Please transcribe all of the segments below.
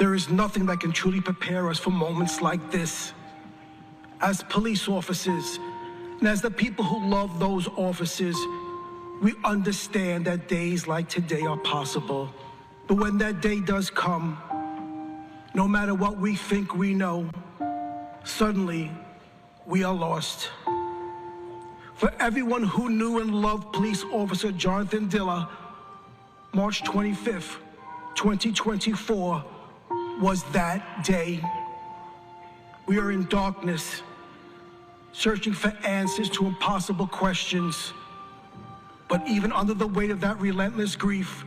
There is nothing that can truly prepare us for moments like this. As police officers, and as the people who love those officers, we understand that days like today are possible. But when that day does come, no matter what we think we know, suddenly we are lost. For everyone who knew and loved Police Officer Jonathan Diller, March 25th, 2024 was that day. We are in darkness, searching for answers to impossible questions. But even under the weight of that relentless grief,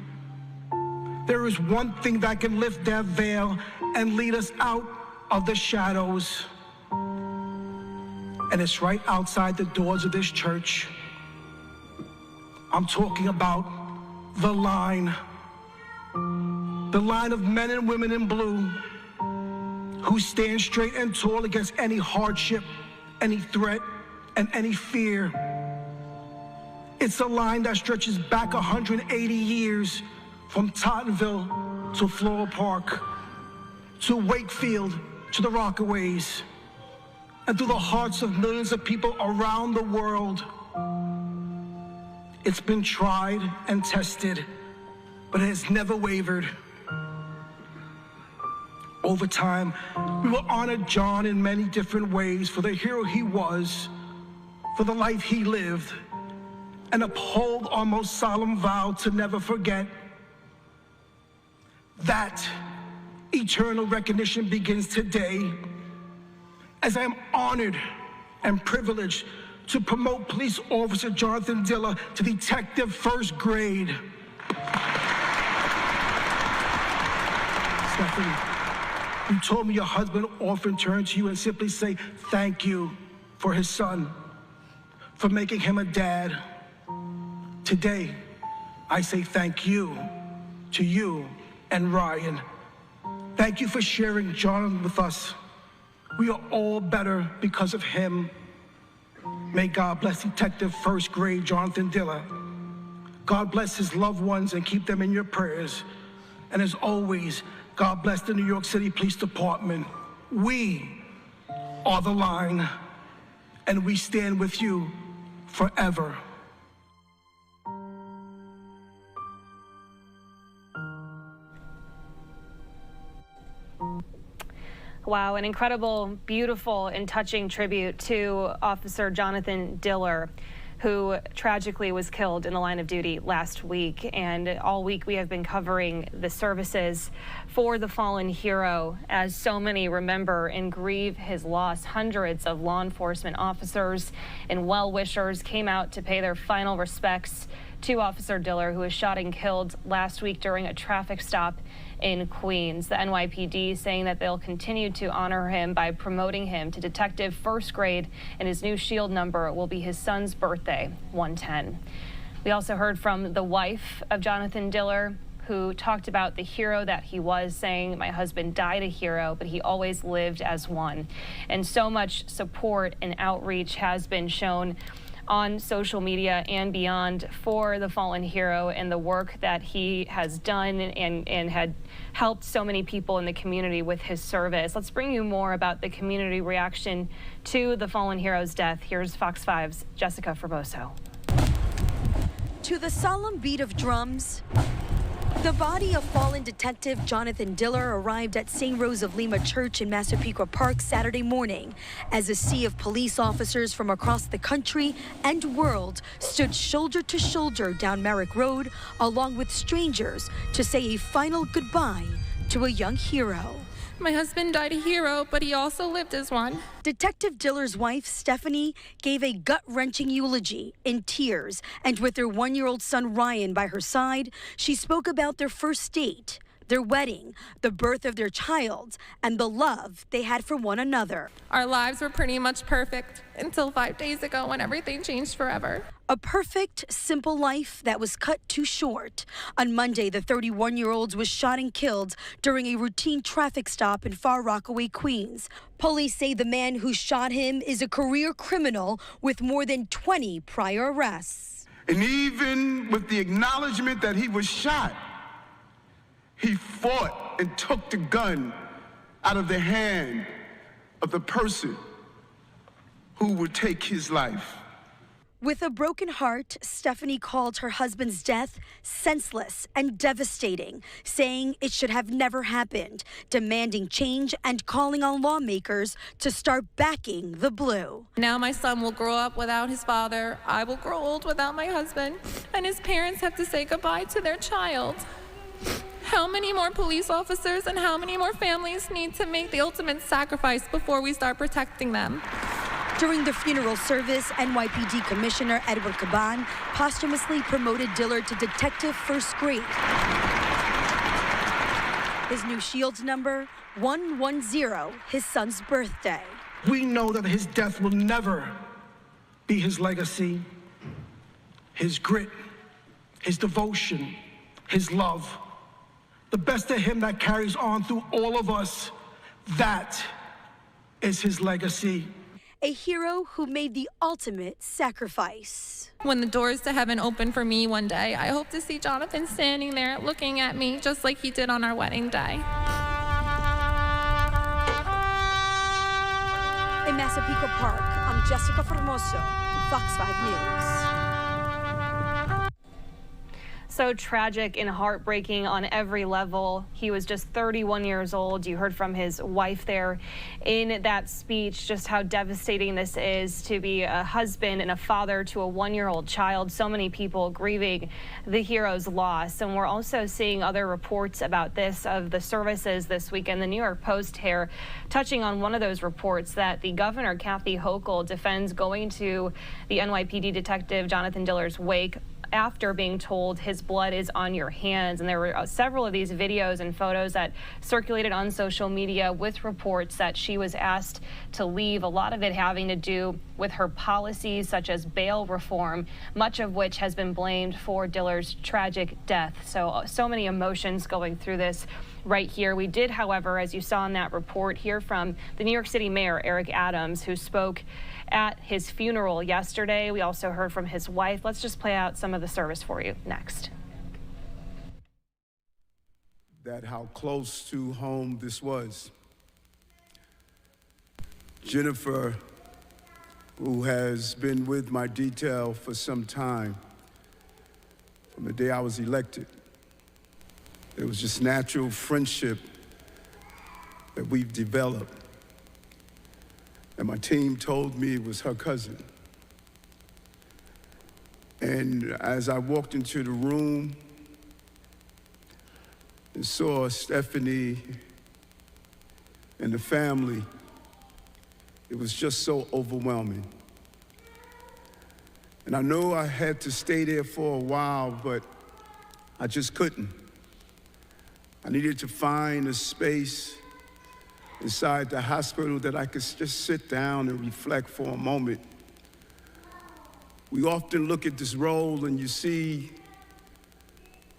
there is one thing that can lift that veil and lead us out of the shadows. And it's right outside the doors of this church. I'm talking about the line of men and women in blue who stand straight and tall against any hardship, any threat, and any fear. It's a line that stretches back 180 years from Tottenville to Floral Park, to Wakefield, to the Rockaways, and through the hearts of millions of people around the world. It's been tried and tested, but it has never wavered. Over time, we will honor John in many different ways for the hero he was, for the life he lived, and uphold our most solemn vow to never forget. That eternal recognition begins today, as I am honored and privileged to promote Police Officer Jonathan Diller to Detective First Grade. Stephanie, you told me your husband often turned to you and simply say thank you for his son, for making him a dad. Today, I say thank you to you and Ryan. Thank you for sharing John with us. We are all better because of him. May God bless Detective First Grade Jonathan Diller. God bless his loved ones and keep them in your prayers. And as always, God bless the New York City Police Department. We are the line, and we stand with you forever. Wow, an incredible, beautiful, and touching tribute to Officer Jonathan Diller, who tragically was killed in the line of duty last week. And all week we have been covering the services for the fallen hero, as so many remember and grieve his loss. Hundreds of law enforcement officers and well-wishers came out to pay their final respects to Officer Diller, who was shot and killed last week during a traffic stop in Queens. The NYPD saying that they'll continue to honor him by promoting him to Detective First Grade, and his new shield number will be his son's birthday, 110. We also heard from the wife of Jonathan Diller, who talked about the hero that he was, saying, "My husband died a hero, but he always lived as one." And so much support and outreach has been shown on social media and beyond for the fallen hero and the work that he has done and had helped so many people in the community with his service. Let's bring you more about the community reaction to the fallen hero's death. Here's Fox 5's Jessica Fraboso. To the solemn beat of drums, the body of fallen Detective Jonathan Diller arrived at St. Rose of Lima Church in Massapequa Park Saturday morning as a sea of police officers from across the country and world stood shoulder to shoulder down Merrick Road, along with strangers, to say a final goodbye to a young hero. My husband died a hero, but he also lived as one. Detective Diller's wife, Stephanie, gave a gut-wrenching eulogy in tears, and with her one-year-old son, Ryan, by her side, she spoke about their first date, their wedding, the birth of their child, and the love they had for one another. Our lives were pretty much perfect until 5 days ago when everything changed forever. A perfect, simple life that was cut too short. On Monday, the 31-year-old was shot and killed during a routine traffic stop in Far Rockaway, Queens. Police say the man who shot him is a career criminal with more than 20 prior arrests. And even with the acknowledgement that he was shot, He fought and took the gun out of the hand of the person who would take his life. With a broken heart, Stephanie called her husband's death senseless and devastating, saying it should have never happened, demanding change and calling on lawmakers to start backing the blue. Now my son will grow up without his father. I will grow old without my husband, and his parents have to say goodbye to their child. How many more police officers and how many more families need to make the ultimate sacrifice before we start protecting them? During the funeral service, NYPD Commissioner Edward Caban posthumously promoted Diller to detective first grade. His new Shields number, 110, his son's birthday. We know that his death will never be his legacy, his grit, his devotion, his love. The best of him that carries on through all of us, that is his legacy. A hero who made the ultimate sacrifice. When the doors to heaven open for me one day, I hope to see Jonathan standing there looking at me just like he did on our wedding day. In Massapequa Park, I'm Jessica Formoso, Fox 5 News. So tragic and heartbreaking on every level. He was just 31 years old. You heard from his wife there in that speech just how devastating this is to be a husband and a father to a one-year-old child. So many people grieving the hero's loss. And we're also seeing other reports about this of the services this weekend. The New York Post here touching on one of those reports that the governor, Kathy Hochul, defends going to the NYPD detective Jonathan Diller's wake after being told his blood is on your hands. And there were several of these videos and photos that circulated on social media with reports that she was asked to leave, a lot of it having to do with her policies such as bail reform, much of which has been blamed for Diller's tragic death. So many emotions going through this right here. We did, however, as you saw in that report, hear from the New York City Mayor, Eric Adams, who spoke at his funeral yesterday. We also heard from his wife. Let's just play out some of the service for you next. That how close to home this was. Jennifer, who has been with my detail for some time, from the day I was elected, it was just natural friendship that we've developed. And my team told me it was her cousin. And as I walked into the room and saw Stephanie and the family, it was just so overwhelming. And I know I had to stay there for a while, but I just couldn't. I needed to find a space inside the hospital that I could just sit down and reflect for a moment. We often look at this role and you see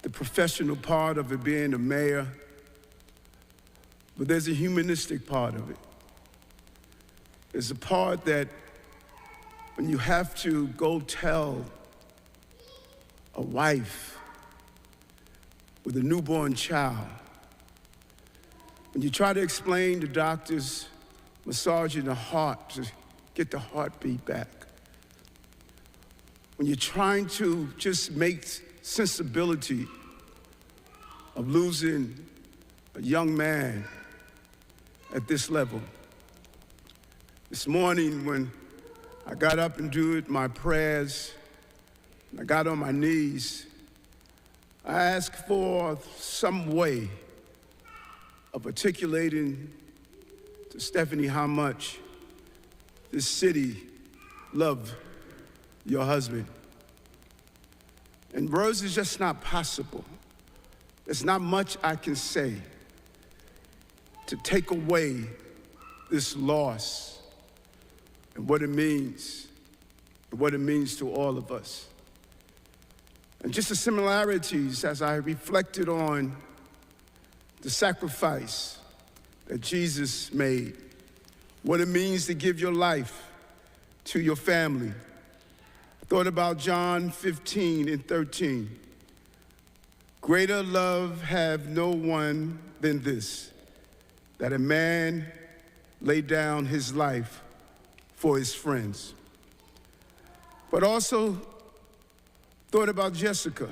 the professional part of it being a mayor, but there's a humanistic part of it. There's a part that when you have to go tell a wife with a newborn child, when you try to explain to doctors massaging the heart to get the heartbeat back, when you're trying to just make sensibility of losing a young man at this level. This morning when I got up and did my prayers, I got on my knees, I asked for some way of articulating to Stephanie how much this city loved your husband. And words is just not possible. There's not much I can say to take away this loss and what it means to all of us. And just the similarities as I reflected on the sacrifice that Jesus made, what it means to give your life to your family. I thought about John 15 and 13. Greater love have no one than this, that a man lay down his life for his friends. But also thought about Jessica,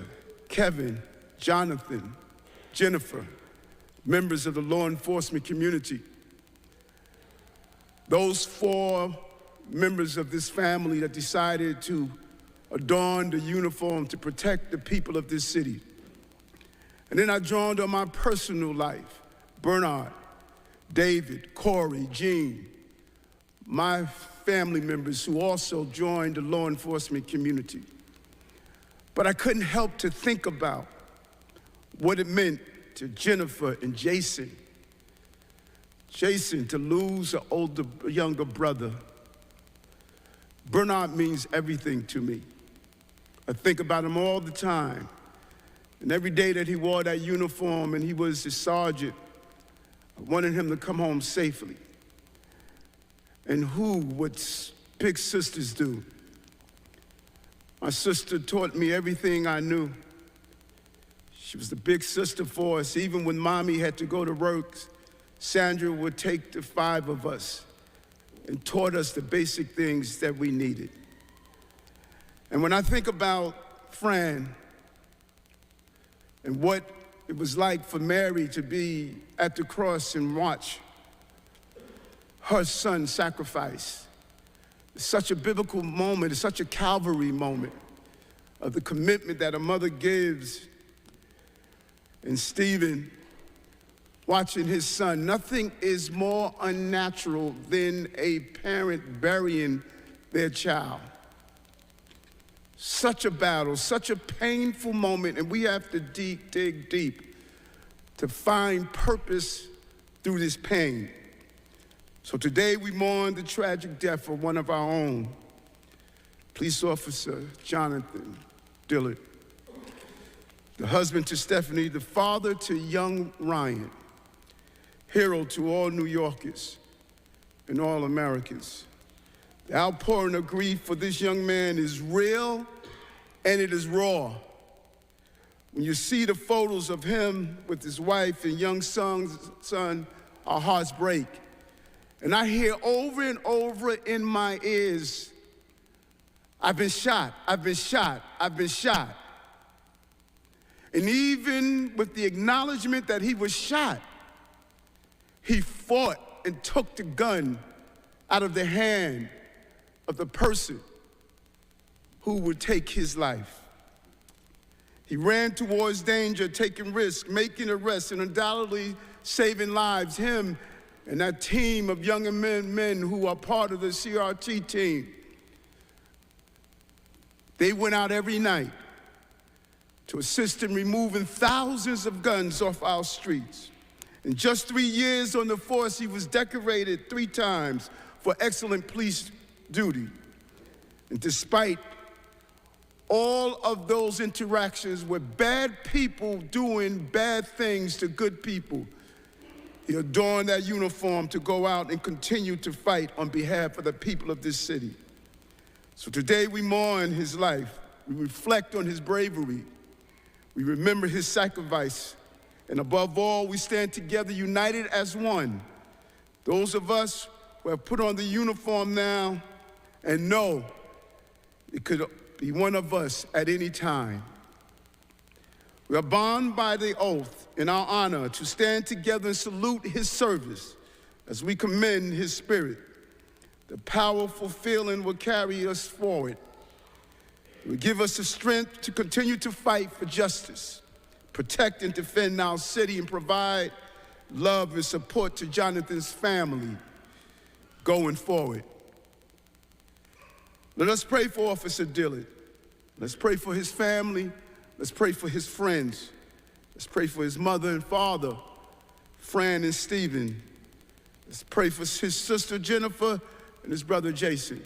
Kevin, Jonathan, Jennifer, members of the law enforcement community. Those 4 members of this family that decided to adorn the uniform to protect the people of this city. And then I drawn on my personal life, Bernard, David, Corey, Jean, my family members who also joined the law enforcement community. But I couldn't help to think about what it meant to Jennifer and Jason. Jason to lose a younger brother. Bernard means everything to me. I think about him all the time. And every day that he wore that uniform and he was a sergeant, I wanted him to come home safely. And what big sisters do. My sister taught me everything I knew. She was the big sister for us. Even when Mommy had to go to work, Sandra would take the 5 of us and taught us the basic things that we needed. And when I think about Fran and what it was like for Mary to be at the cross and watch her son sacrifice, it's such a biblical moment, it's such a Calvary moment of the commitment that a mother gives. And Stephen, watching his son, nothing is more unnatural than a parent burying their child. Such a battle, such a painful moment, and we have to dig deep to find purpose through this pain. So today we mourn the tragic death of one of our own, Police Officer Jonathan Diller, the husband to Stephanie, the father to young Ryan, hero to all New Yorkers and all Americans. The outpouring of grief for this young man is real and it is raw. When you see the photos of him with his wife and young son, our hearts break. And I hear over and over in my ears, I've been shot, I've been shot, I've been shot. And even with the acknowledgement that he was shot, he fought and took the gun out of the hand of the person who would take his life. He ran towards danger, taking risks, making arrests, and undoubtedly saving lives. Him and that team of young men who are part of the CRT team, they went out every night to assist in removing thousands of guns off our streets. In just 3 years on the force, he was decorated 3 times for excellent police duty. And despite all of those interactions with bad people doing bad things to good people, he adorned that uniform to go out and continue to fight on behalf of the people of this city. So today we mourn his life. We reflect on his bravery. We remember his sacrifice. And above all, we stand together united as one. Those of us who have put on the uniform now and know it could be one of us at any time. We are bound by the oath in our honor to stand together and salute his service as we commend his spirit. The powerful feeling will carry us forward. It will give us the strength to continue to fight for justice, protect and defend our city, and provide love and support to Jonathan's family going forward. Let us pray for Officer Diller. Let's pray for his family. Let's pray for his friends. Let's pray for his mother and father, Fran and Stephen. Let's pray for his sister Jennifer and his brother Jason.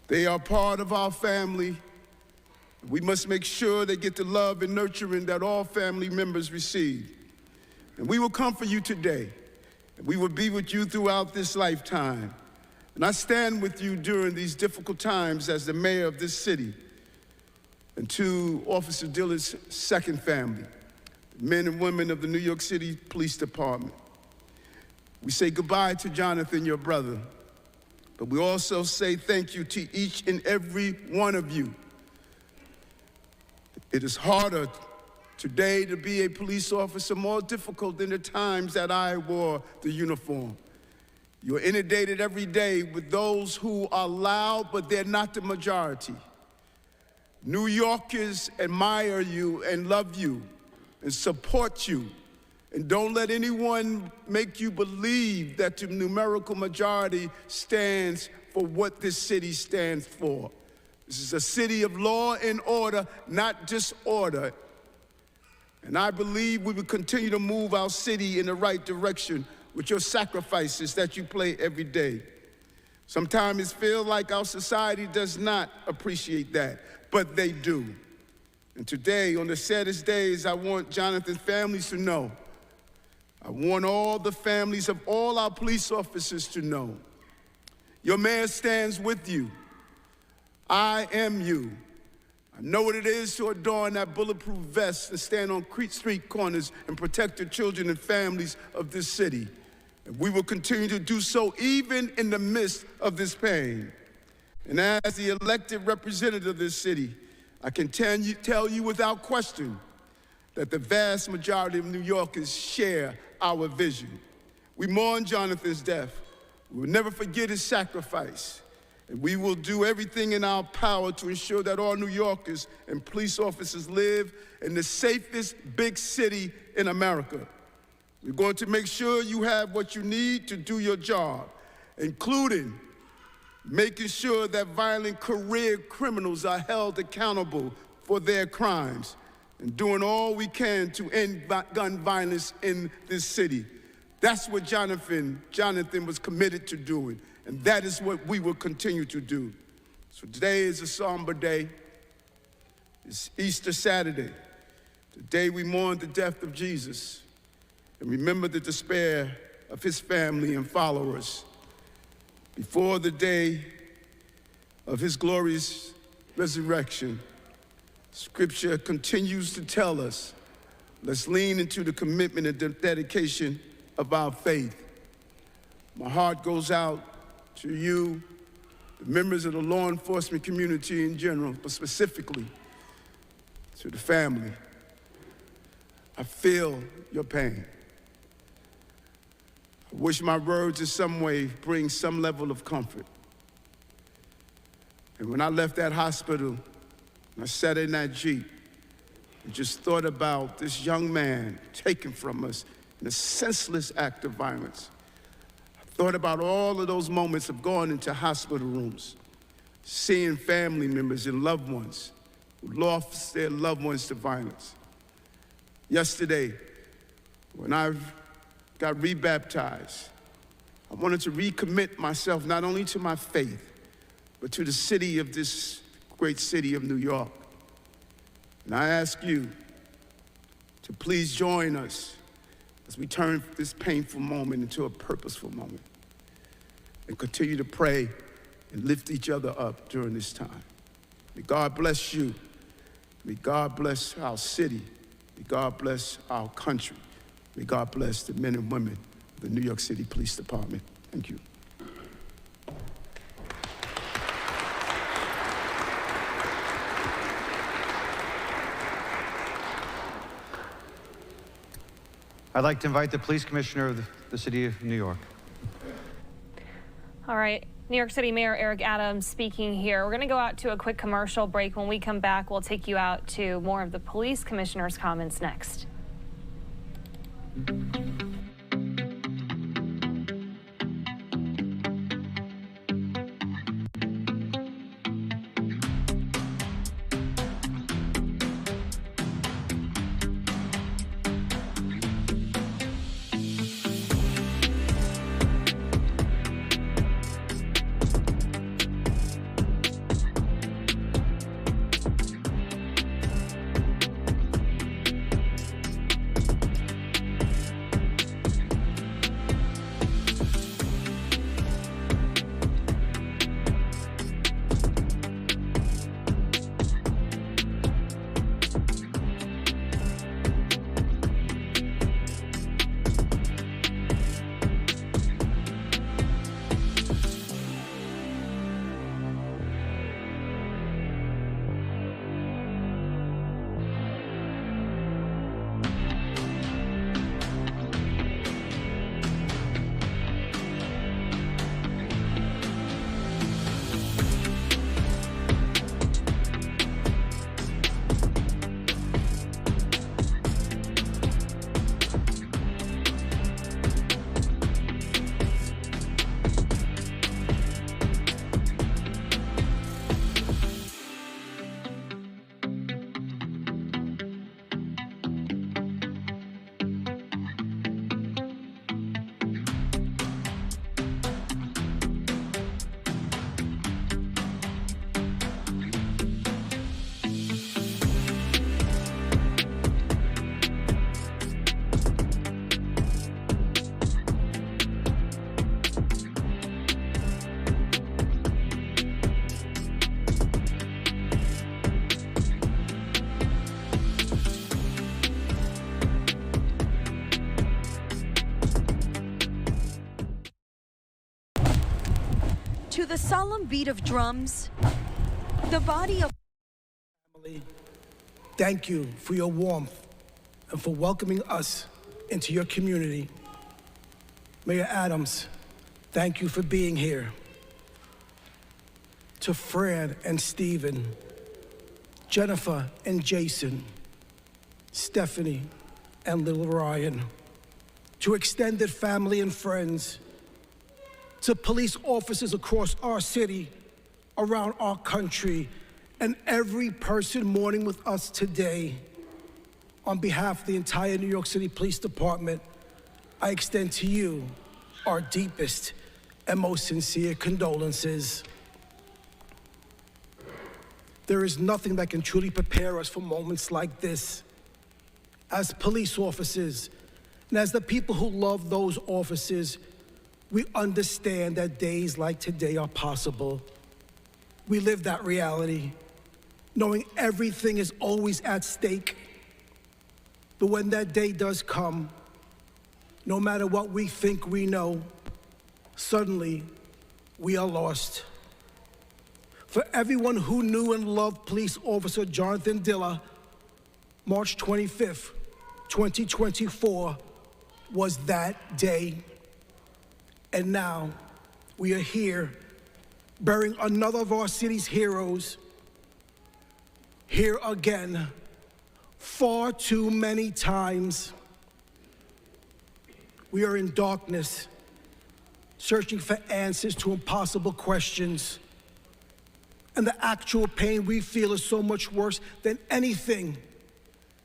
They are part of our family. We must make sure they get the love and nurturing that all family members receive. And we will come for you today. And we will be with you throughout this lifetime. And I stand with you during these difficult times as the mayor of this city. and to Officer Diller's second family, men and women of the New York City Police Department. We say goodbye to Jonathan, your brother, but we also say thank you to each and every one of you. It is harder today to be a police officer, more difficult than the times that I wore the uniform. You're inundated every day with those who are loud, but they're not the majority. New Yorkers admire you and love you and support you. And don't let anyone make you believe that the numerical majority stands for what this city stands for. This is a city of law and order, not disorder. And I believe we will continue to move our city in the right direction with your sacrifices that you play every day. Sometimes it feels like our society does not appreciate that, but they do. And today, on the saddest days, I want Jonathan's families to know. I want all the families of all our police officers to know. Your mayor stands with you. I am you. I know what it is to adorn that bulletproof vest and stand on street corners and protect the children and families of this city. And we will continue to do so even in the midst of this pain. And as the elected representative of this city, I can tell you without question that the vast majority of New Yorkers share our vision. We mourn Jonathan's death. We will never forget his sacrifice. And we will do everything in our power to ensure that all New Yorkers and police officers live in the safest big city in America. We're going to make sure you have what you need to do your job, including making sure that violent career criminals are held accountable for their crimes, and doing all we can to end gun violence in this city. That's what Jonathan was committed to doing, and that is what we will continue to do. So today is a somber day. It's Easter Saturday, the day we mourn the death of Jesus and remember the despair of his family and followers before the day of his glorious resurrection. Scripture continues to tell us, let's lean into the commitment and the dedication of our faith. My heart goes out to you, the members of the law enforcement community in general, but specifically to the family. I feel your pain. I wish my words in some way bring some level of comfort. And when I left that hospital, I sat in that Jeep and just thought about this young man taken from us in a senseless act of violence. I thought about all of those moments of going into hospital rooms, seeing family members and loved ones who lost their loved ones to violence. Yesterday, when I got rebaptized, I wanted to recommit myself not only to my faith, but to the city of this great city of New York. And I ask you to please join us as we turn this painful moment into a purposeful moment and continue to pray and lift each other up during this time. May God bless you. May God bless our city. May God bless our country. May God bless the men and women of the New York City Police Department. Thank you. I'd like to invite the police commissioner of the city of New York. All right, New York City Mayor Eric Adams speaking here. We're going to go out to a quick commercial break. When we come back, we'll take you out to more of the police commissioner's comments next. To the solemn beat of drums, the body of thank you for your warmth and for welcoming us into your community. Mayor Adams, thank you for being here. To Fran and Stephen, Jennifer and Jason, Stephanie and little Ryan, to extended family and friends, to police officers across our city, around our country, and every person mourning with us today. On behalf of the entire New York City Police Department, I extend to you our deepest and most sincere condolences. There is nothing that can truly prepare us for moments like this. As police officers, and as the people who love those officers, we understand that days like today are possible. We live that reality, knowing everything is always at stake. But when that day does come, no matter what we think we know, suddenly we are lost. For everyone who knew and loved Police Officer Jonathan Diller, March 25th, 2024 was that day. And now we are here, burying another of our city's heroes. Here again, far too many times. We are in darkness, searching for answers to impossible questions. And the actual pain we feel is so much worse than anything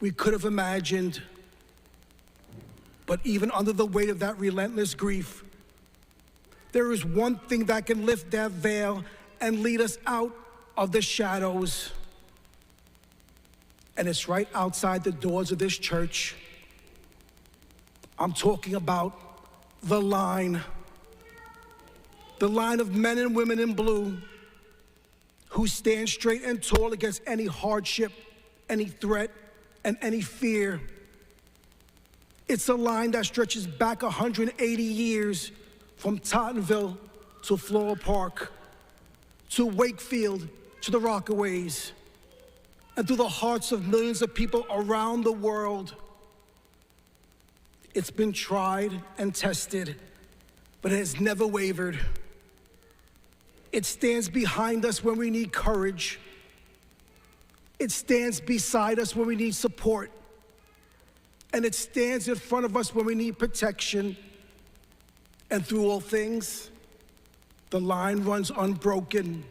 we could have imagined. But even under the weight of that relentless grief, there is one thing that can lift that veil and lead us out of the shadows. And it's right outside the doors of this church. I'm talking about the line of men and women in blue who stand straight and tall against any hardship, any threat, and any fear. It's a line that stretches back 180 years from Tottenville to Floral Park, to Wakefield, to the Rockaways, and through the hearts of millions of people around the world. It's been tried and tested, but it has never wavered. It stands behind us when we need courage. It stands beside us when we need support. And it stands in front of us when we need protection. And through all things, the line runs unbroken.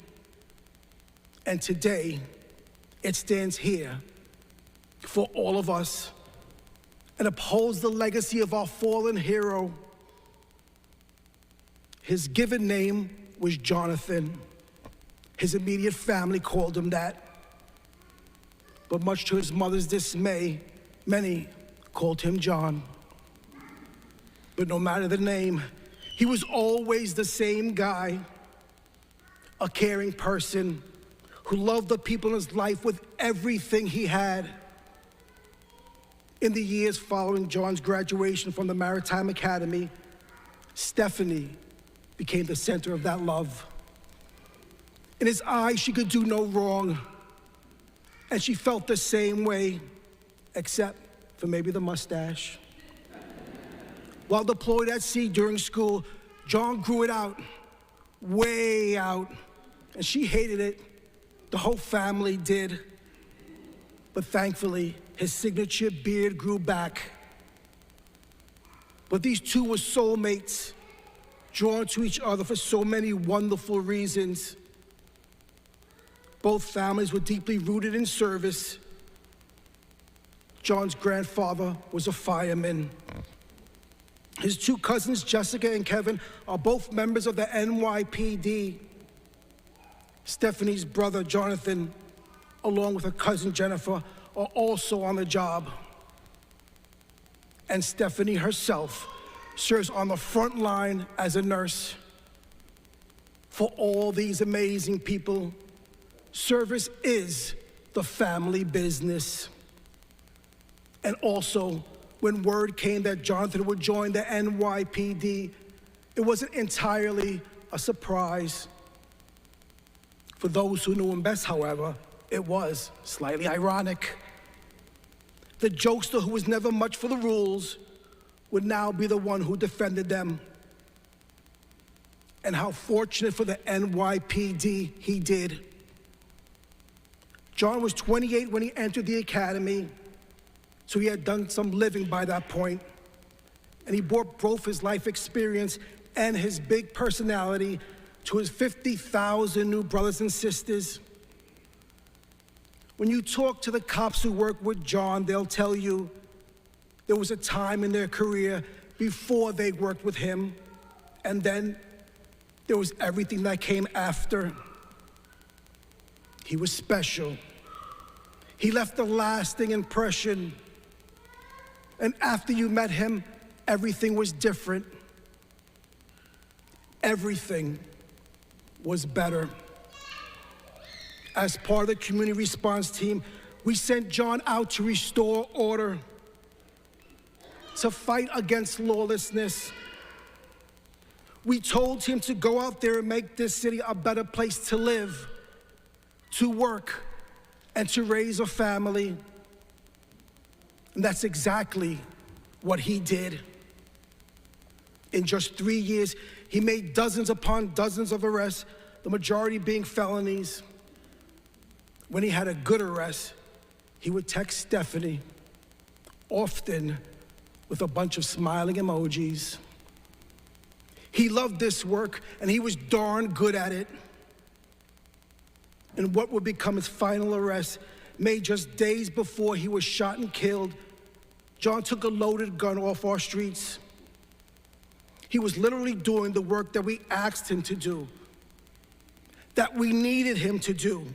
And today, it stands here for all of us and upholds the legacy of our fallen hero. His given name was Jonathan. His immediate family called him that. But much to his mother's dismay, many called him John. But no matter the name, he was always the same guy, a caring person who loved the people in his life with everything he had. In the years following John's graduation from the Maritime Academy, Stephanie became the center of that love. In his eyes, she could do no wrong, and she felt the same way, except for maybe the mustache. While deployed at sea during school, John grew it out, way out, and she hated it. The whole family did. But thankfully, his signature beard grew back. But these two were soulmates, drawn to each other for so many wonderful reasons. Both families were deeply rooted in service. John's grandfather was a fireman. His two cousins, Jessica and Kevin, are both members of the NYPD. Stephanie's brother, Jonathan, along with her cousin, Jennifer, are also on the job. And Stephanie herself serves on the front line as a nurse. For all these amazing people, service is the family business. And also, when word came that Jonathan would join the NYPD, it wasn't entirely a surprise. For those who knew him best, however, it was slightly ironic. The jokester who was never much for the rules would now be the one who defended them. And how fortunate for the NYPD he did. John was 28 when he entered the academy, so he had done some living by that point. And he brought both his life experience and his big personality to his 50,000 new brothers and sisters. When you talk to the cops who work with John, they'll tell you there was a time in their career before they worked with him, and then there was everything that came after. He was special. He left a lasting impression. And after you met him, everything was different. Everything was better. As part of the community response team, we sent John out to restore order, to fight against lawlessness. We told him to go out there and make this city a better place to live, to work, and to raise a family. And that's exactly what he did. In just 3 years, he made dozens upon dozens of arrests, the majority being felonies. When he had a good arrest, he would text Stephanie, often with a bunch of smiling emojis. He loved this work, and he was darn good at it. And what would become his final arrest, made just days before he was shot and killed, John took a loaded gun off our streets. He was literally doing the work that we asked him to do, that we needed him to do.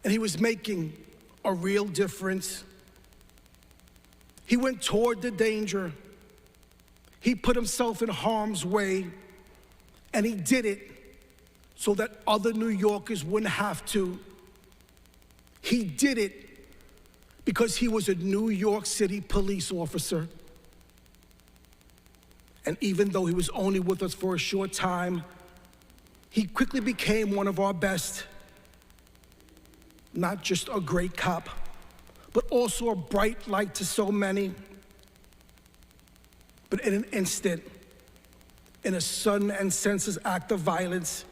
And he was making a real difference. He went toward the danger. He put himself in harm's way, and he did it so that other New Yorkers wouldn't have to. He did it because he was a New York City police officer. And even though he was only with us for a short time, he quickly became one of our best. Not just a great cop, but also a bright light to so many. But in an instant, in a sudden and senseless act of violence,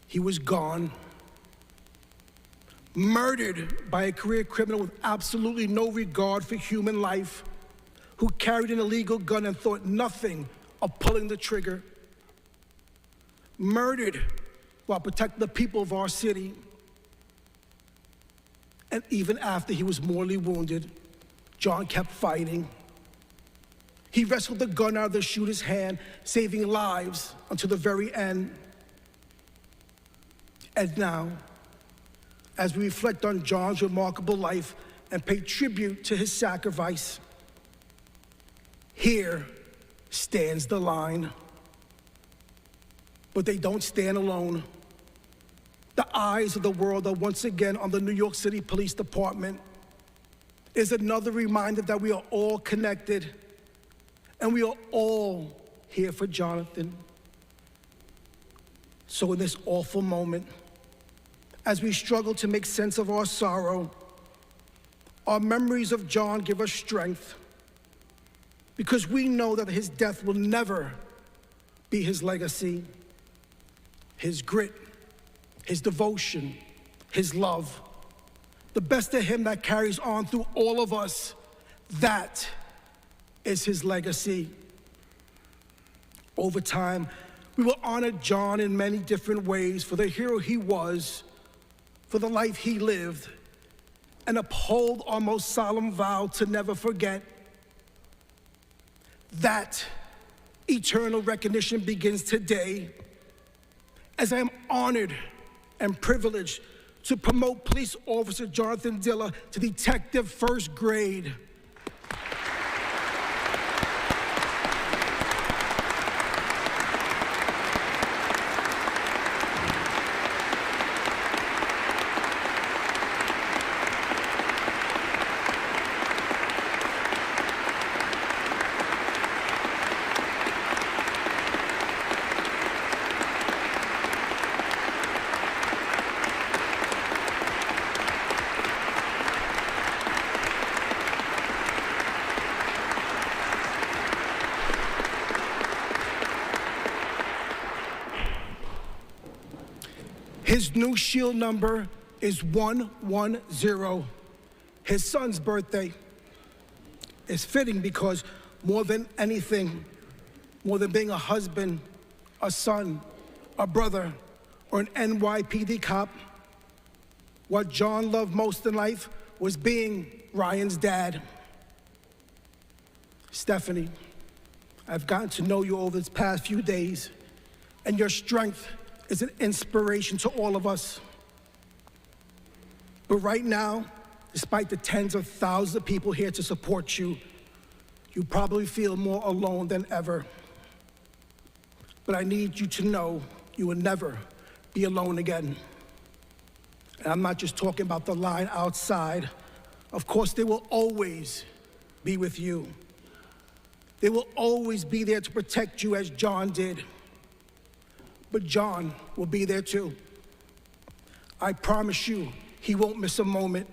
he was gone. Murdered by a career criminal with absolutely no regard for human life, who carried an illegal gun and thought nothing of pulling the trigger. Murdered while protecting the people of our city. And even after he was mortally wounded, John kept fighting. He wrestled the gun out of the shooter's hand, saving lives until the very end. And now, as we reflect on John's remarkable life and pay tribute to his sacrifice, here stands the line. But they don't stand alone. The eyes of the world are once again on the New York City Police Department. Is another reminder that we are all connected, and we are all here for Jonathan. So in this awful moment, as we struggle to make sense of our sorrow, our memories of John give us strength, because we know that his death will never be his legacy. His grit, his devotion, his love, the best of him that carries on through all of us, that is his legacy. Over time, we will honor John in many different ways for the hero he was, for the life he lived, and uphold our most solemn vow to never forget. That eternal recognition begins today, as I am honored and privileged to promote Police Officer Jonathan Diller to Detective First Grade. His new shield number is 110. His son's birthday is fitting because more than anything, more than being a husband, a son, a brother, or an NYPD cop, what John loved most in life was being Ryan's dad. Stephanie, I've gotten to know you over these past few days, and your strength is an inspiration to all of us. But right now, despite the tens of thousands of people here to support you, you probably feel more alone than ever. But I need you to know you will never be alone again. And I'm not just talking about the line outside. Of course, they will always be with you. They will always be there to protect you as John did. But John will be there too. I promise you, he won't miss a moment.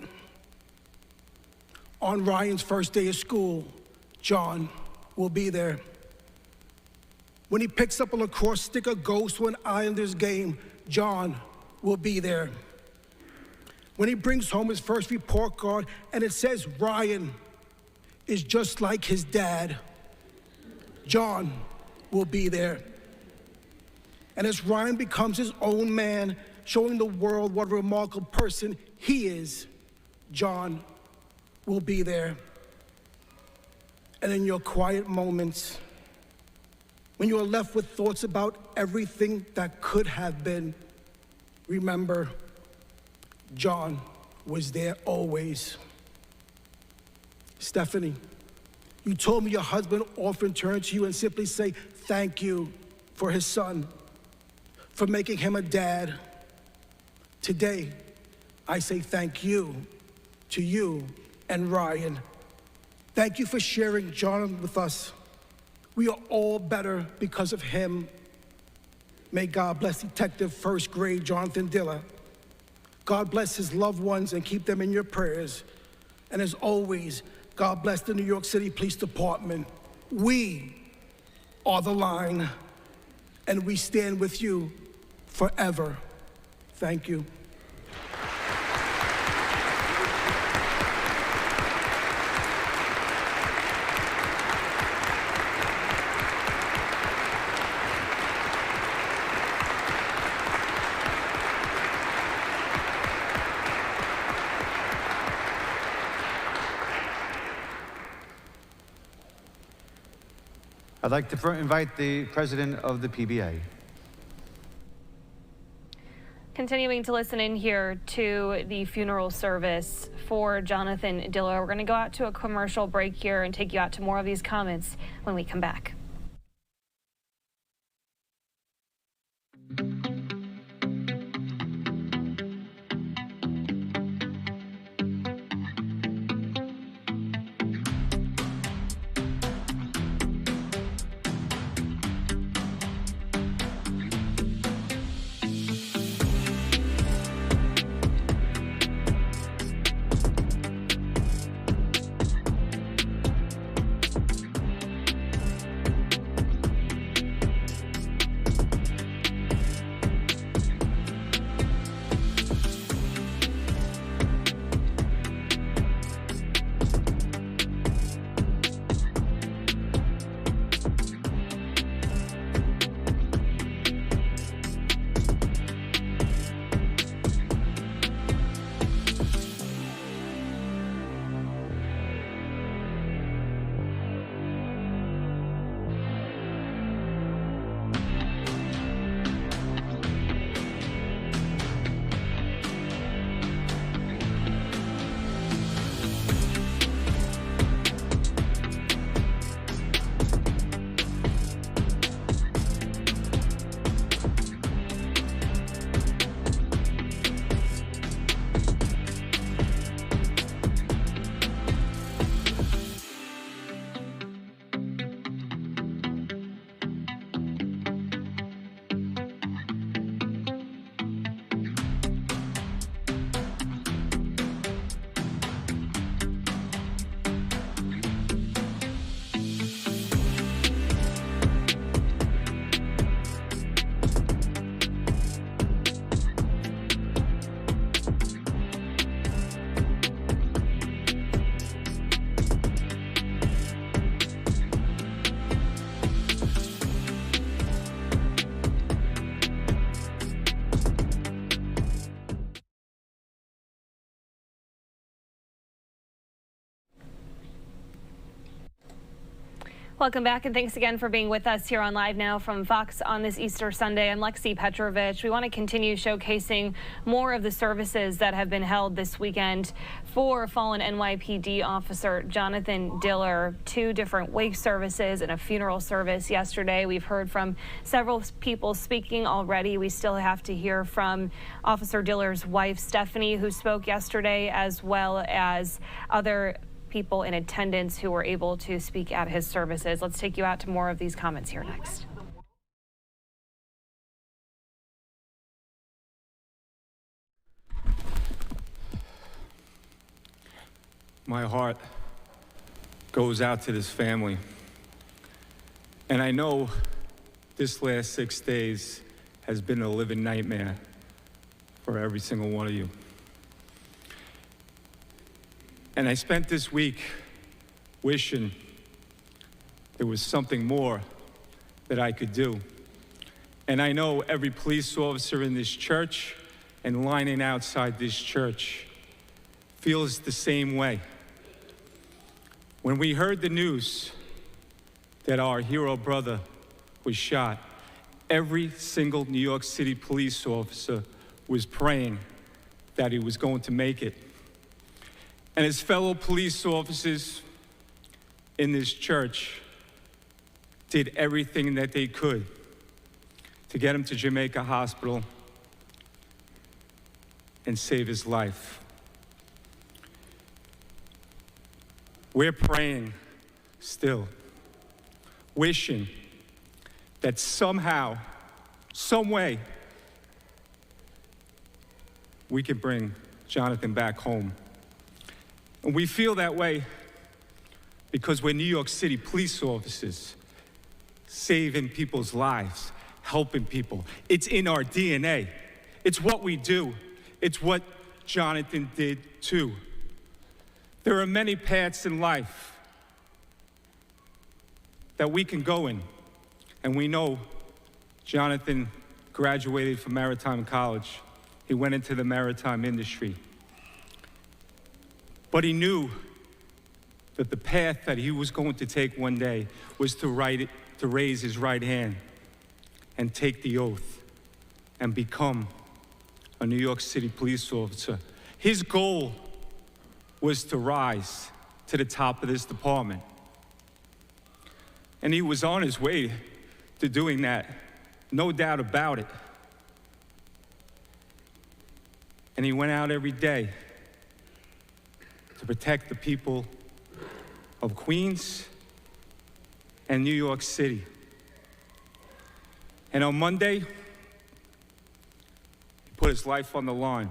On Ryan's first day of school, John will be there. When he picks up a lacrosse stick or goes to an Islanders game, John will be there. When he brings home his first report card and it says Ryan is just like his dad, John will be there. And as Ryan becomes his own man, showing the world what a remarkable person he is, John will be there. And in your quiet moments, when you are left with thoughts about everything that could have been, remember, John was there always. Stephanie, you told me your husband often turned to you and simply say thank you for his son, for making him a dad. Today, I say thank you to you and Ryan. Thank you for sharing John with us. We are all better because of him. May God bless Detective First Grade Jonathan Diller. God bless his loved ones and keep them in your prayers. And as always, God bless the New York City Police Department. We are the line, and we stand with you forever. Thank you. I'd like to invite the president of the PBA. Continuing to listen in here to the funeral service for Jonathan Diller. We're going to go out to a commercial break here and take you out to more of these comments when we come back. Welcome back, and thanks again for being with us here on Live Now from Fox on this Easter Sunday. I'm Lexi Petrovich. We want to continue showcasing more of the services that have been held this weekend for fallen NYPD Officer Jonathan Diller. 2 different wake services and a funeral service yesterday. We've heard from several people speaking already. We still have to hear from Officer Diller's wife, Stephanie, who spoke yesterday, as well as other people in attendance who were able to speak at his services. Let's take you out to more of these comments here next. My heart goes out to this family. And I know this last 6 days has been a living nightmare for every single one of you. And I spent this week wishing there was something more that I could do. And I know every police officer in this church and lining outside this church feels the same way. When we heard the news that our hero brother was shot, every single New York City police officer was praying that he was going to make it. And his fellow police officers in this church did everything that they could to get him to Jamaica Hospital and save his life. We're praying still, wishing that somehow, some way, we can bring Jonathan back home. And we feel that way because we're New York City police officers, saving people's lives, helping people. It's in our DNA. It's what we do. It's what Jonathan did too. There are many paths in life that we can go in, and we know Jonathan graduated from Maritime College. He went into the maritime industry. But he knew that the path that he was going to take one day was to raise his right hand and take the oath and become a New York City police officer. His goal was to rise to the top of this department. And he was on his way to doing that, no doubt about it. And he went out every day to protect the people of Queens and New York City. And on Monday, he put his life on the line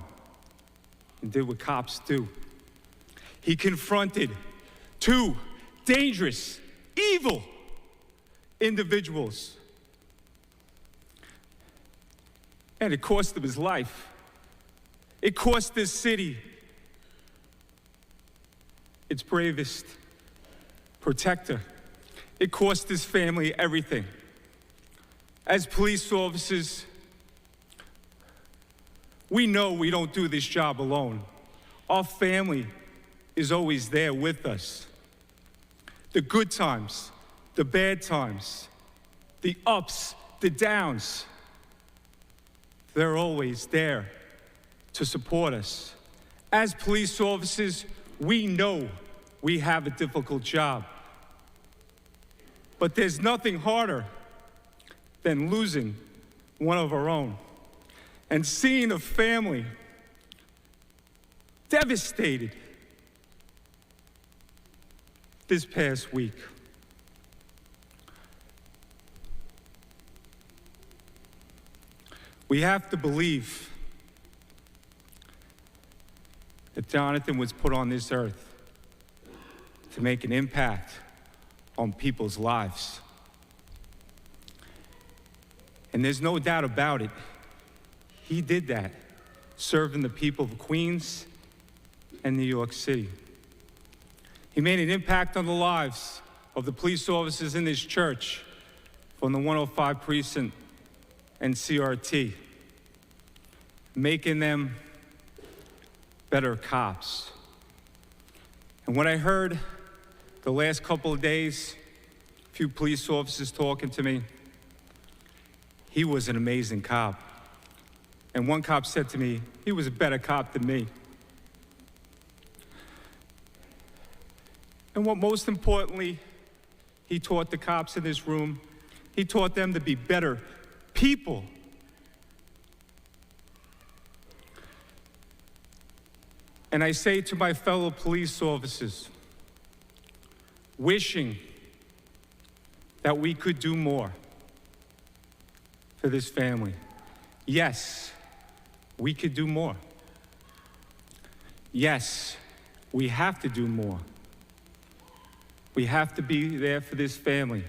and did what cops do. He confronted 2 dangerous, evil individuals. And it cost him his life. It cost this city its bravest protector. It cost his family everything. As police officers, we know we don't do this job alone. Our family is always there with us. The good times, the bad times, the ups, the downs, they're always there to support us. As police officers, we know we have a difficult job. But there's nothing harder than losing one of our own and seeing a family devastated this past week. We have to believe that Jonathan was put on this earth to make an impact on people's lives. And there's no doubt about it, he did that, serving the people of Queens and New York City. He made an impact on the lives of the police officers in this church from the 105 precinct and CRT, making them better cops. And what I heard the last couple of days, few police officers talking to me. He was an amazing cop. And one cop said to me, he was a better cop than me. And what most importantly, he taught the cops in this room, he taught them to be better people. And I say to my fellow police officers, wishing that we could do more for this family. Yes, we could do more. Yes, we have to do more. We have to be there for this family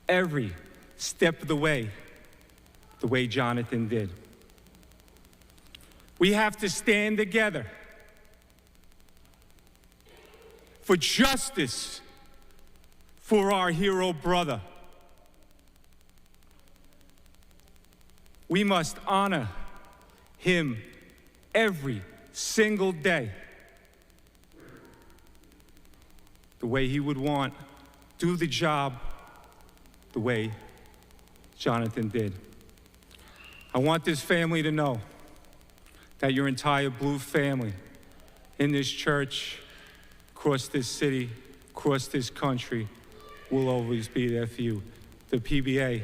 every step of the way Jonathan did. We have to stand together for justice for our hero brother. We must honor him every single day the way he would want, do the job the way Jonathan did. I want this family to know that your entire Blue family in this church, across this city, across this country, will always be there for you. The PBA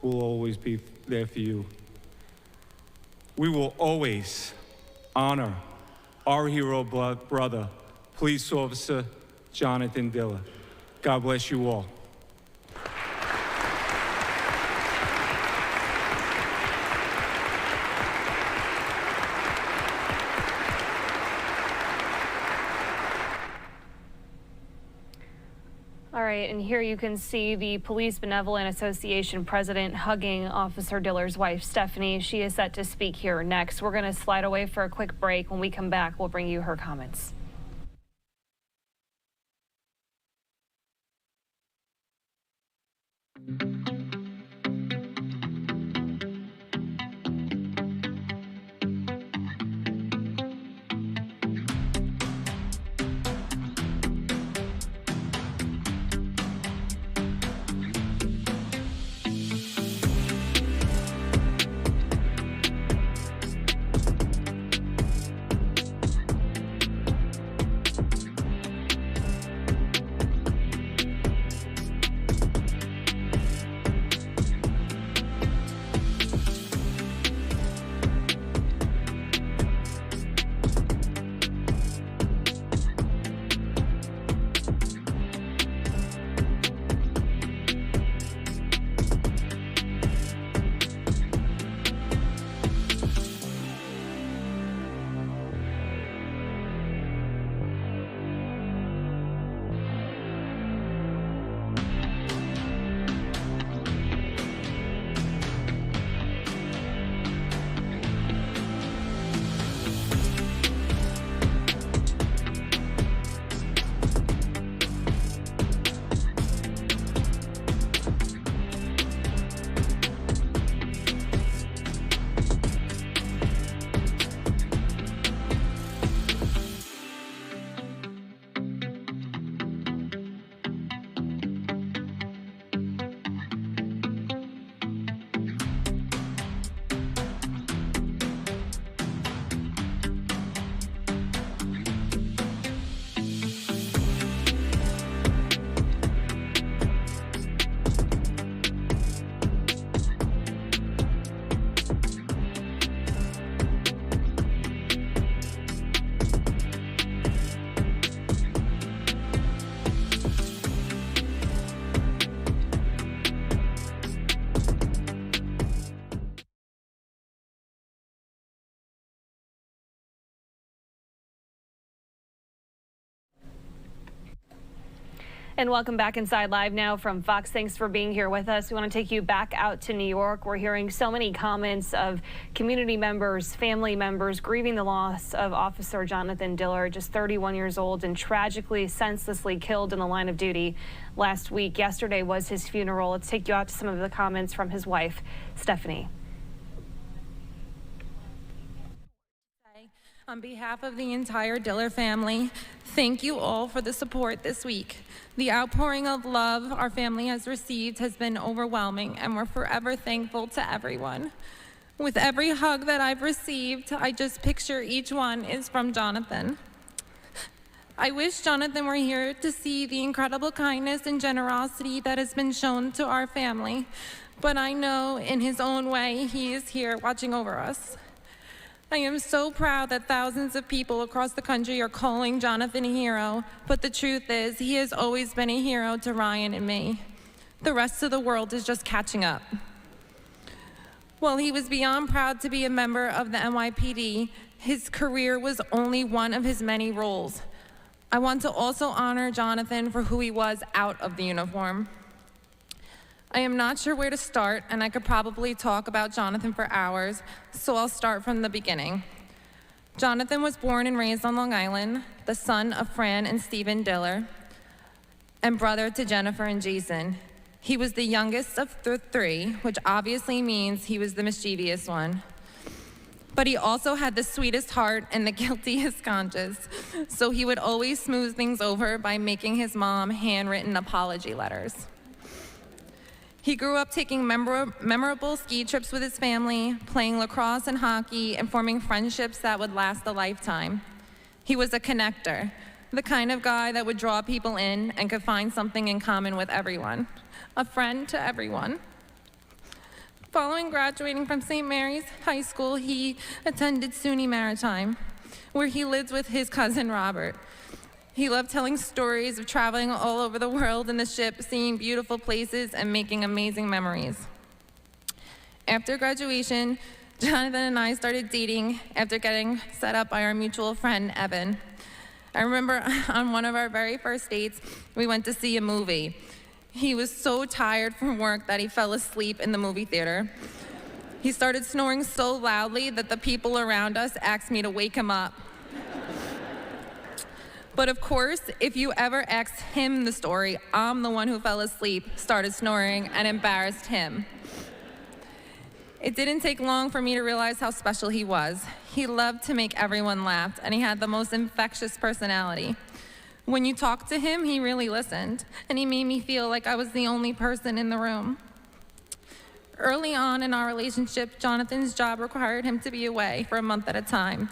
will always be there for you. We will always honor our hero brother, Police Officer Jonathan Diller. God bless you all. All right, and here you can see the Police Benevolent Association president hugging Officer Diller's wife, Stephanie. She is set to speak here next. We're going to slide away for a quick break. When we come back, we'll bring you her comments. And welcome back inside Live Now from Fox. Thanks for being here with us. We want to take you back out to New York. We're hearing so many comments of community members, family members grieving the loss of Officer Jonathan Diller, just 31 years old and tragically, senselessly killed in the line of duty last week. Yesterday was his funeral. Let's take you out to some of the comments from his wife, Stephanie. On behalf of the entire Diller family, thank you all for the support this week. The outpouring of love our family has received has been overwhelming, and we're forever thankful to everyone. With every hug that I've received, I just picture each one is from Jonathan. I wish Jonathan were here to see the incredible kindness and generosity that has been shown to our family, but I know in his own way he is here watching over us. I am so proud that thousands of people across the country are calling Jonathan a hero, but the truth is he has always been a hero to Ryan and me. The rest of the world is just catching up. While he was beyond proud to be a member of the NYPD, his career was only one of his many roles. I want to also honor Jonathan for who he was out of the uniform. I am not sure where to start, and I could probably talk about Jonathan for hours, so I'll start from the beginning. Jonathan was born and raised on Long Island, the son of Fran and Stephen Diller, and brother to Jennifer and Jason. He was the youngest of the three, which obviously means he was the mischievous one. But he also had the sweetest heart and the guiltiest conscience, so he would always smooth things over by making his mom handwritten apology letters. He grew up taking memorable ski trips with his family, playing lacrosse and hockey, and forming friendships that would last a lifetime. He was a connector, the kind of guy that would draw people in and could find something in common with everyone, a friend to everyone. Following graduating from St. Mary's High School, he attended SUNY Maritime, where he lived with his cousin Robert. He loved telling stories of traveling all over the world in the ship, seeing beautiful places, and making amazing memories. After graduation, Jonathan and I started dating after getting set up by our mutual friend, Evan. I remember on one of our very first dates, we went to see a movie. He was so tired from work that he fell asleep in the movie theater. He started snoring so loudly that the people around us asked me to wake him up. But of course, if you ever asked him the story, I'm the one who fell asleep, started snoring, and embarrassed him. It didn't take long for me to realize how special he was. He loved to make everyone laugh, and he had the most infectious personality. When you talked to him, he really listened, and he made me feel like I was the only person in the room. Early on in our relationship, Jonathan's job required him to be away for a month at a time.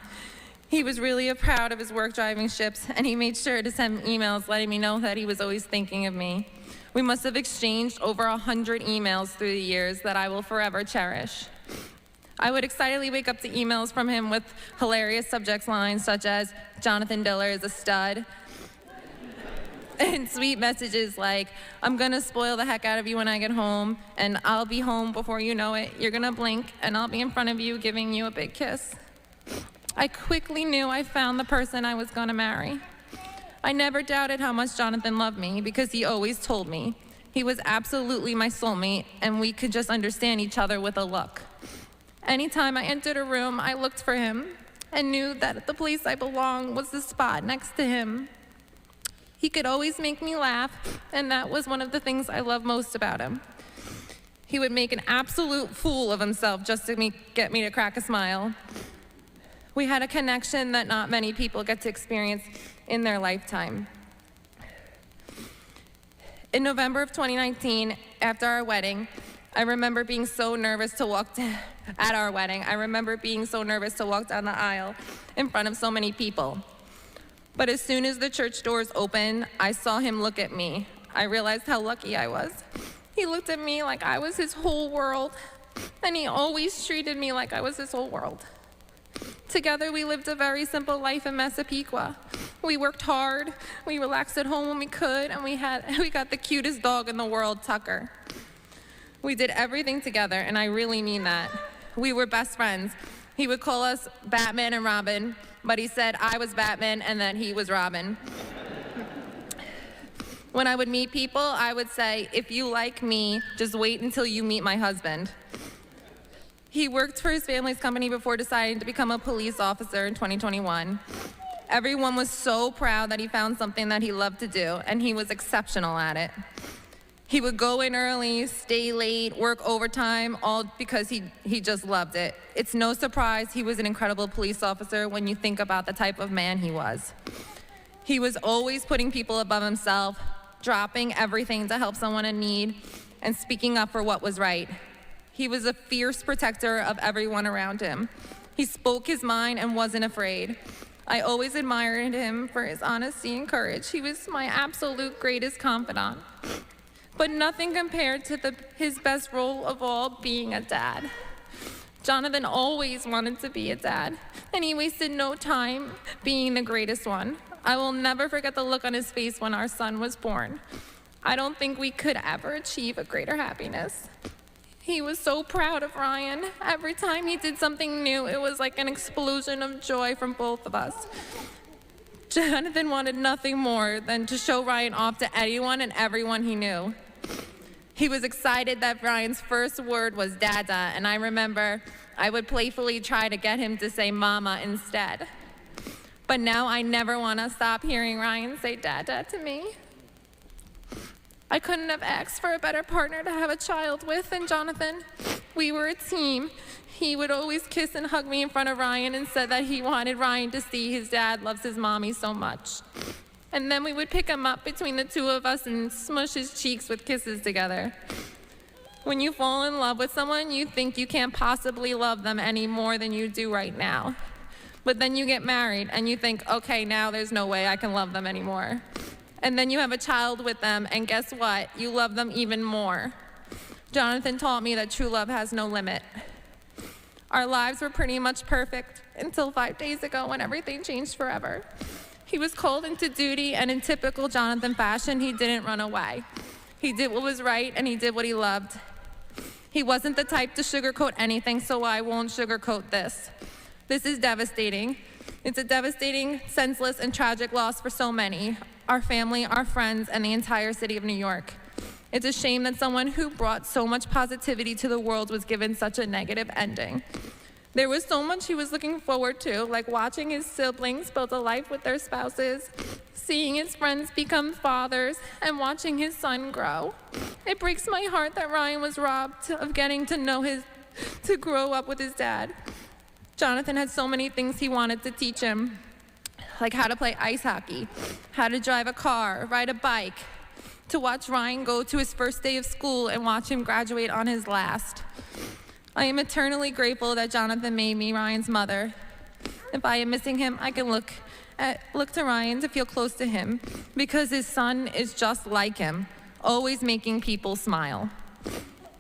He was really proud of his work driving ships, and he made sure to send emails letting me know that he was always thinking of me. We must have exchanged over 100 emails through the years that I will forever cherish. I would excitedly wake up to emails from him with hilarious subject lines such as, "Jonathan Diller is a stud," and sweet messages like, "I'm gonna spoil the heck out of you when I get home, and I'll be home before you know it. You're gonna blink, and I'll be in front of you giving you a big kiss." I quickly knew I found the person I was gonna marry. I never doubted how much Jonathan loved me because he always told me. He was absolutely my soulmate, and we could just understand each other with a look. Anytime I entered a room, I looked for him and knew that the place I belonged was the spot next to him. He could always make me laugh, and that was one of the things I loved most about him. He would make an absolute fool of himself just to get me to crack a smile. We had a connection that not many people get to experience in their lifetime. In November of 2019, after our wedding, I remember being so nervous to walk at our wedding. I remember being so nervous to walk down the aisle in front of so many people. But as soon as the church doors opened, I saw him look at me. I realized how lucky I was. He looked at me like I was his whole world, and he always treated me like I was his whole world. Together, we lived a very simple life in Massapequa. We worked hard, we relaxed at home when we could, and we got the cutest dog in the world, Tucker. We did everything together, and I really mean that. We were best friends. He would call us Batman and Robin, but he said I was Batman and that he was Robin. When I would meet people, I would say, "If you like me, just wait until you meet my husband." He worked for his family's company before deciding to become a police officer in 2021. Everyone was so proud that he found something that he loved to do, and he was exceptional at it. He would go in early, stay late, work overtime, all because he just loved it. It's no surprise he was an incredible police officer when you think about the type of man he was. He was always putting people above himself, dropping everything to help someone in need, and speaking up for what was right. He was a fierce protector of everyone around him. He spoke his mind and wasn't afraid. I always admired him for his honesty and courage. He was my absolute greatest confidant. But nothing compared to his best role of all, being a dad. Jonathan always wanted to be a dad, and he wasted no time being the greatest one. I will never forget the look on his face when our son was born. I don't think we could ever achieve a greater happiness. He was so proud of Ryan. Every time he did something new, it was like an explosion of joy from both of us. Jonathan wanted nothing more than to show Ryan off to anyone and everyone he knew. He was excited that Ryan's first word was Dada, and I remember I would playfully try to get him to say Mama instead. But now I never want to stop hearing Ryan say Dada to me. I couldn't have asked for a better partner to have a child with than Jonathan. We were a team. He would always kiss and hug me in front of Ryan and said that he wanted Ryan to see his dad loves his mommy so much. And then we would pick him up between the two of us and smush his cheeks with kisses together. When you fall in love with someone, you think you can't possibly love them any more than you do right now. But then you get married and you think, okay, now there's no way I can love them anymore. And then you have a child with them, and guess what? You love them even more. Jonathan taught me that true love has no limit. Our lives were pretty much perfect until 5 days ago when everything changed forever. He was called into duty, and in typical Jonathan fashion, he didn't run away. He did what was right, and he did what he loved. He wasn't the type to sugarcoat anything, so I won't sugarcoat this. This is devastating. It's a devastating, senseless, and tragic loss for so many. Our family, our friends, and the entire city of New York. It's a shame that someone who brought so much positivity to the world was given such a negative ending. There was so much he was looking forward to, like watching his siblings build a life with their spouses, seeing his friends become fathers, and watching his son grow. It breaks my heart that Ryan was robbed of getting to grow up with his dad. Jonathan had so many things he wanted to teach him, like how to play ice hockey, how to drive a car, ride a bike, to watch Ryan go to his first day of school and watch him graduate on his last. I am eternally grateful that Jonathan made me Ryan's mother. If I am missing him, I can look to Ryan to feel close to him, because his son is just like him, always making people smile.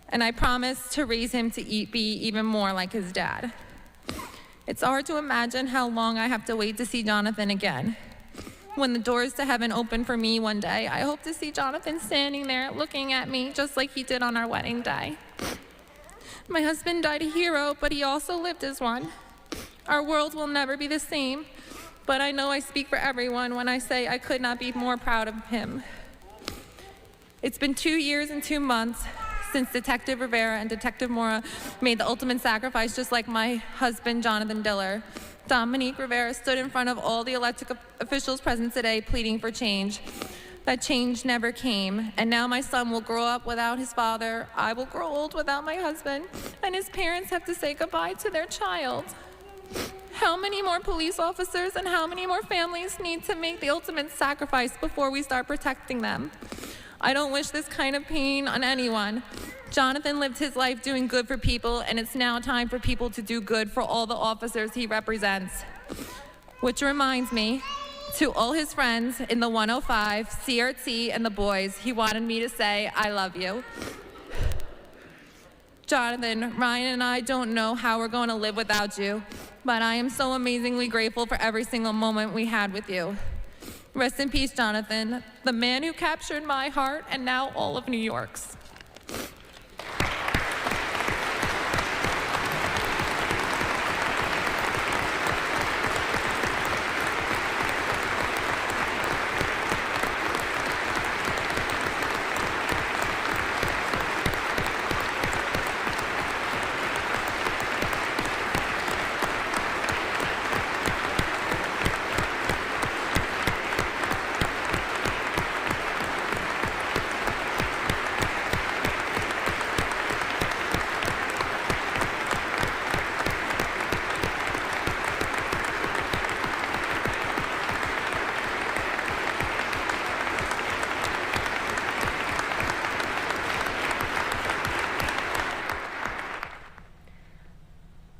And I promise to raise him to be even more like his dad. It's hard to imagine how long I have to wait to see Jonathan again. When the doors to heaven open for me one day, I hope to see Jonathan standing there looking at me just like he did on our wedding day. My husband died a hero, but he also lived as one. Our world will never be the same, but I know I speak for everyone when I say I could not be more proud of him. It's been 2 years and 2 months since Detective Rivera and Detective Mora made the ultimate sacrifice, just like my husband, Jonathan Diller. Dominique Rivera stood in front of all the elected officials present today pleading for change. That change never came, and now my son will grow up without his father, I will grow old without my husband, and his parents have to say goodbye to their child. How many more police officers and how many more families need to make the ultimate sacrifice before we start protecting them? I don't wish this kind of pain on anyone. Jonathan lived his life doing good for people, and it's now time for people to do good for all the officers he represents. Which reminds me, to all his friends in the 105, CRT, and the boys, he wanted me to say, I love you. Jonathan, Ryan and I don't know how we're going to live without you, but I am so amazingly grateful for every single moment we had with you. Rest in peace, Jonathan, the man who captured my heart and now all of New York's.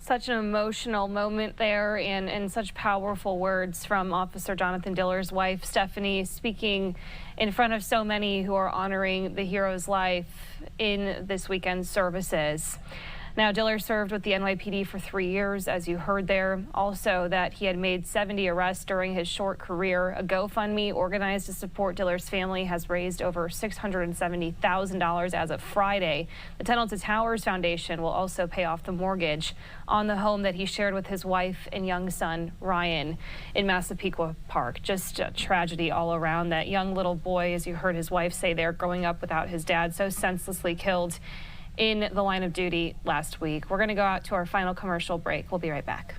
Such an emotional moment there, and such powerful words from Officer Jonathan Diller's wife, Stephanie, speaking in front of so many who are honoring the hero's life in this weekend's services. Now, Diller served with the NYPD for 3 years, as you heard there. Also, that he had made 70 arrests during his short career. A GoFundMe organized to support Diller's family has raised over $670,000 as of Friday. The Tunnel to Towers Foundation will also pay off the mortgage on the home that he shared with his wife and young son, Ryan, in Massapequa Park. Just a tragedy all around. That young little boy, as you heard his wife say there, growing up without his dad, so senselessly killed in the line of duty last week. We're going to go out to our final commercial break. We'll be right back.